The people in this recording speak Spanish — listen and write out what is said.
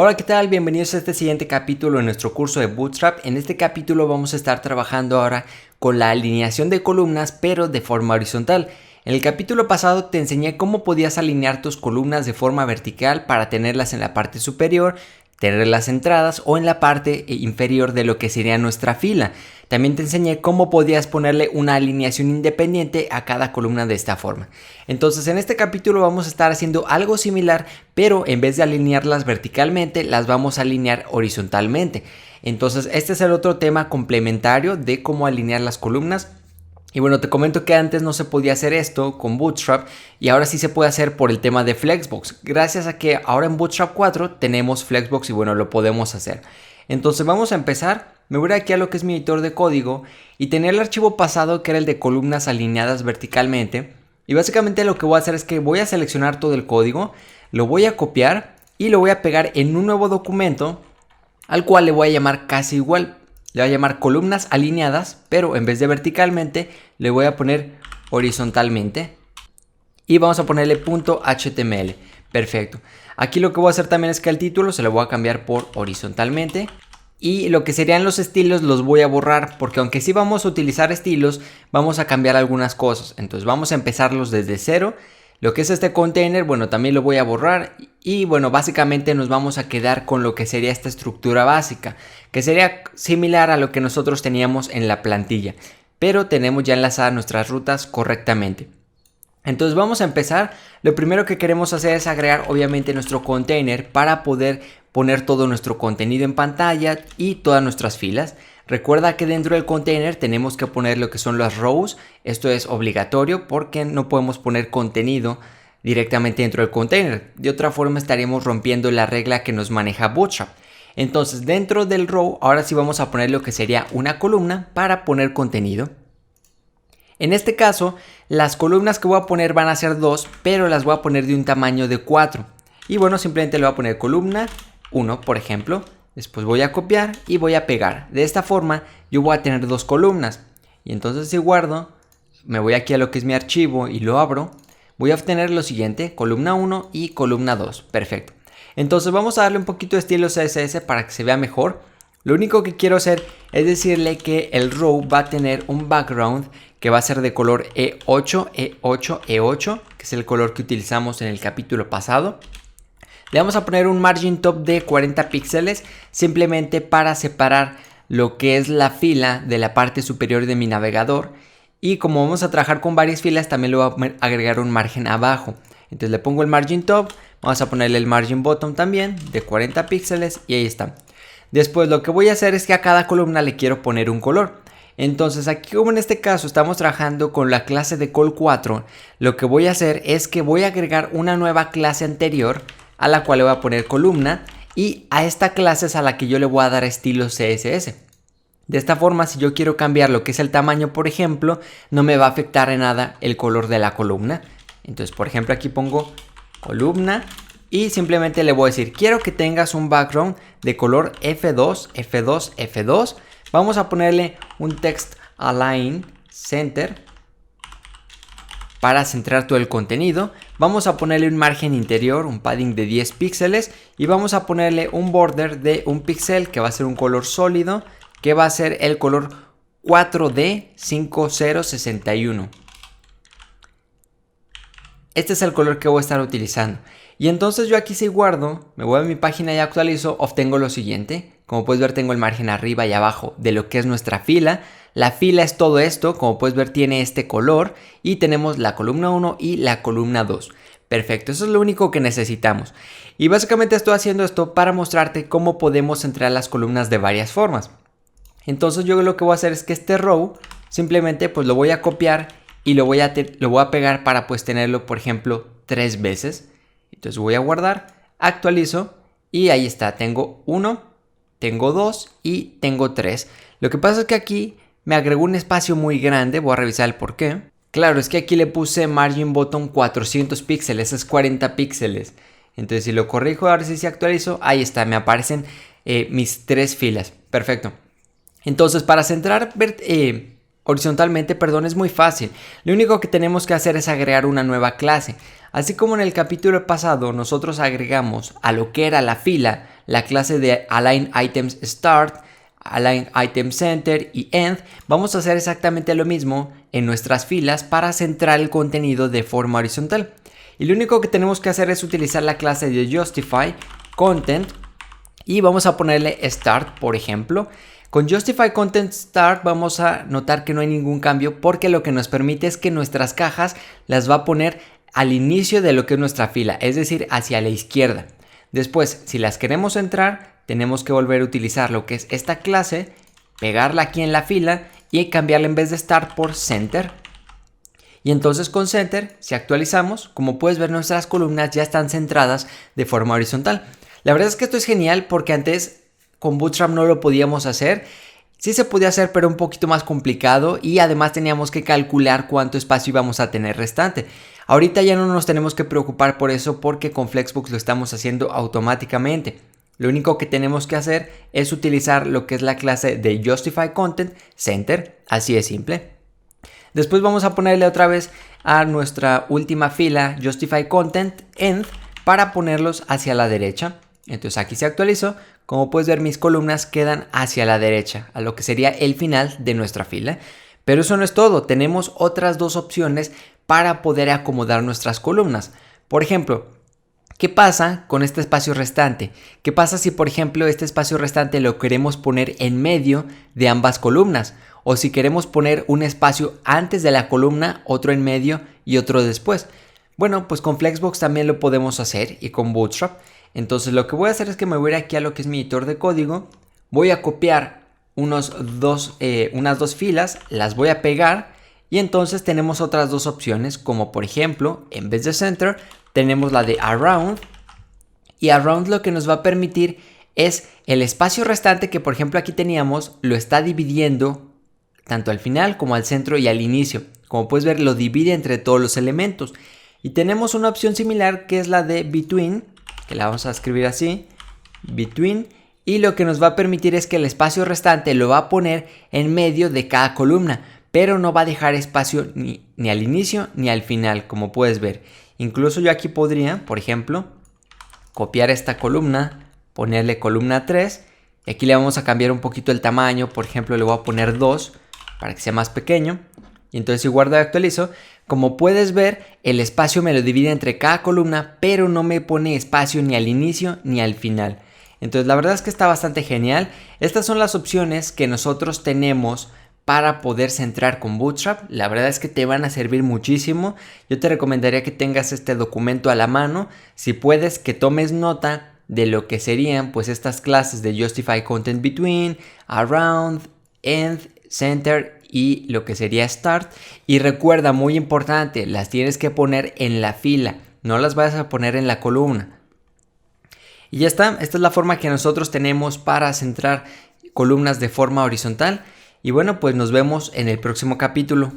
Hola, ¿qué tal? Bienvenidos a este siguiente capítulo de nuestro curso de Bootstrap. En este capítulo vamos a estar trabajando ahora con la alineación de columnas, pero de forma horizontal. En el capítulo pasado te enseñé cómo podías alinear tus columnas de forma vertical para tenerlas en la parte superior, tenerlas centradas o en la parte inferior de lo que sería nuestra fila. También te enseñé cómo podías ponerle una alineación independiente a cada columna de esta forma. Entonces en este capítulo vamos a estar haciendo algo similar, pero en vez de alinearlas verticalmente, las vamos a alinear horizontalmente. Entonces este es el otro tema complementario de cómo alinear las columnas. Y bueno, te comento que antes no se podía hacer esto con Bootstrap y ahora sí se puede hacer por el tema de Flexbox. Gracias a que ahora en Bootstrap 4 tenemos Flexbox y bueno, lo podemos hacer. Entonces vamos a empezar. Me voy aquí a lo que es mi editor de código y tenía el archivo pasado que era el de columnas alineadas verticalmente. Y básicamente lo que voy a hacer es que voy a seleccionar todo el código, lo voy a copiar y lo voy a pegar en un nuevo documento al cual le voy a llamar casi igual. Le voy a llamar columnas alineadas, pero en vez de verticalmente le voy a poner horizontalmente. Y vamos a ponerle .html. Perfecto. Aquí lo que voy a hacer también es que el título se lo voy a cambiar por horizontalmente. Y lo que serían los estilos los voy a borrar, porque aunque sí vamos a utilizar estilos, vamos a cambiar algunas cosas. Entonces vamos a empezarlos desde cero. Lo que es este container, bueno, también lo voy a borrar y bueno, básicamente nos vamos a quedar con lo que sería esta estructura básica, que sería similar a lo que nosotros teníamos en la plantilla, pero tenemos ya enlazadas nuestras rutas correctamente. Entonces vamos a empezar. Lo primero que queremos hacer es agregar obviamente nuestro container para poder poner todo nuestro contenido en pantalla y todas nuestras filas. Recuerda que dentro del container tenemos que poner lo que son las rows. Esto es obligatorio porque no podemos poner contenido directamente dentro del container. De otra forma estaríamos rompiendo la regla que nos maneja Bootstrap. Entonces dentro del row ahora sí vamos a poner lo que sería una columna para poner contenido. En este caso las columnas que voy a poner van a ser 2, pero las voy a poner de un tamaño de 4. Y bueno, simplemente le voy a poner columna 1, por ejemplo. Después voy a copiar y voy a pegar. De esta forma yo voy a tener 2 columnas. Y entonces si guardo, me voy aquí a lo que es mi archivo y lo abro. Voy a obtener lo siguiente, columna 1 y columna 2. Perfecto. Entonces vamos a darle un poquito de estilo CSS para que se vea mejor. Lo único que quiero hacer es decirle que el row va a tener un background que va a ser de color E8, E8, E8, que es el color que utilizamos en el capítulo pasado. Le vamos a poner un margin top de 40 píxeles simplemente para separar lo que es la fila de la parte superior de mi navegador. Y como vamos a trabajar con varias filas, también le voy a agregar un margen abajo. Entonces le pongo el margin top, vamos a ponerle el margin bottom también de 40 píxeles y ahí está. Después lo que voy a hacer es que a cada columna le quiero poner un color. Entonces aquí, como en este caso estamos trabajando con la clase de col4, lo que voy a hacer es que voy a agregar una nueva clase anterior a la cual le voy a poner columna, y a esta clase es a la que yo le voy a dar estilo CSS. De esta forma, si yo quiero cambiar lo que es el tamaño, por ejemplo, no me va a afectar en nada el color de la columna. Entonces, por ejemplo, aquí pongo columna y simplemente le voy a decir, quiero que tengas un background de color F2, F2, F2. Vamos a ponerle un text align center para centrar todo el contenido. Vamos a ponerle un margen interior, un padding de 10 píxeles y vamos a ponerle un border de 1 píxel que va a ser un color sólido, que va a ser el color 4D5061. Este es el color que voy a estar utilizando. Y entonces yo aquí si guardo, me voy a mi página y actualizo, obtengo lo siguiente. Como puedes ver, tengo el margen arriba y abajo de lo que es nuestra fila. La fila es todo esto, como puedes ver tiene este color y tenemos la columna 1 y la columna 2. Perfecto, eso es lo único que necesitamos. Y básicamente estoy haciendo esto para mostrarte cómo podemos centrar las columnas de varias formas. Entonces yo lo que voy a hacer es que este row simplemente pues lo voy a copiar y lo voy a pegar para pues tenerlo, por ejemplo, 3 veces. Entonces voy a guardar, actualizo y ahí está, tengo 1, tengo 2 y tengo 3. Lo que pasa es que aquí me agregó un espacio muy grande, voy a revisar el por qué. Claro, es que aquí le puse margin bottom 400 píxeles, es 40 píxeles. Entonces si lo corrijo, ahora sí se actualizo, ahí está, me aparecen mis 3 filas. Perfecto. Entonces para centrar horizontalmente, perdón, es muy fácil. Lo único que tenemos que hacer es agregar una nueva clase. Así como en el capítulo pasado nosotros agregamos a lo que era la fila la clase de Align Items Start, Align Item Center y End, vamos a hacer exactamente lo mismo en nuestras filas para centrar el contenido de forma horizontal. Y lo único que tenemos que hacer es utilizar la clase de Justify Content y vamos a ponerle Start, por ejemplo. Con Justify Content Start vamos a notar que no hay ningún cambio porque lo que nos permite es que nuestras cajas las va a poner al inicio de lo que es nuestra fila, es decir, hacia la izquierda. Después, si las queremos entrar, tenemos que volver a utilizar lo que es esta clase, pegarla aquí en la fila y cambiarla en vez de Start por Center. Y entonces con Center, si actualizamos, como puedes ver, nuestras columnas ya están centradas de forma horizontal. La verdad es que esto es genial porque antes con Bootstrap no lo podíamos hacer. Sí se podía hacer, pero un poquito más complicado y además teníamos que calcular cuánto espacio íbamos a tener restante. Ahorita ya no nos tenemos que preocupar por eso porque con Flexbox lo estamos haciendo automáticamente. Lo único que tenemos que hacer es utilizar lo que es la clase de Justify Content Center, así de simple. Después vamos a ponerle otra vez a nuestra última fila Justify Content End para ponerlos hacia la derecha. Entonces aquí se actualizó. Como puedes ver, mis columnas quedan hacia la derecha, a lo que sería el final de nuestra fila. Pero eso no es todo, tenemos otras dos opciones para poder acomodar nuestras columnas. Por ejemplo, ¿qué pasa con este espacio restante? ¿Qué pasa si, por ejemplo, este espacio restante lo queremos poner en medio de ambas columnas? O si queremos poner un espacio antes de la columna, otro en medio y otro después. Bueno, pues con Flexbox también lo podemos hacer y con Bootstrap. Entonces lo que voy a hacer es que me voy a ir aquí a lo que es mi editor de código. Voy a copiar unas dos filas, las voy a pegar y entonces tenemos otras dos opciones, como por ejemplo, en vez de Center, tenemos la de Around. Y Around lo que nos va a permitir es el espacio restante que por ejemplo aquí teníamos, lo está dividiendo tanto al final como al centro y al inicio. Como puedes ver, lo divide entre todos los elementos. Y tenemos una opción similar que es la de Between, que la vamos a escribir así, Between, y lo que nos va a permitir es que el espacio restante lo va a poner en medio de cada columna, pero no va a dejar espacio ni al inicio ni al final, como puedes ver. Incluso yo aquí podría, por ejemplo, copiar esta columna, ponerle columna 3, y aquí le vamos a cambiar un poquito el tamaño, por ejemplo le voy a poner 2 para que sea más pequeño, y entonces si guardo y actualizo, como puedes ver, el espacio me lo divide entre cada columna, pero no me pone espacio ni al inicio ni al final. Entonces la verdad es que está bastante genial. Estas son las opciones que nosotros tenemos para poder centrar con Bootstrap. La verdad es que te van a servir muchísimo. Yo te recomendaría que tengas este documento a la mano. Si puedes, que tomes nota de lo que serían pues estas clases de Justify Content Between, Around, End, Center y lo que sería Start. Y recuerda, muy importante, las tienes que poner en la fila, no las vayas a poner en la columna. Y ya está, esta es la forma que nosotros tenemos para centrar columnas de forma horizontal. Y bueno, pues nos vemos en el próximo capítulo.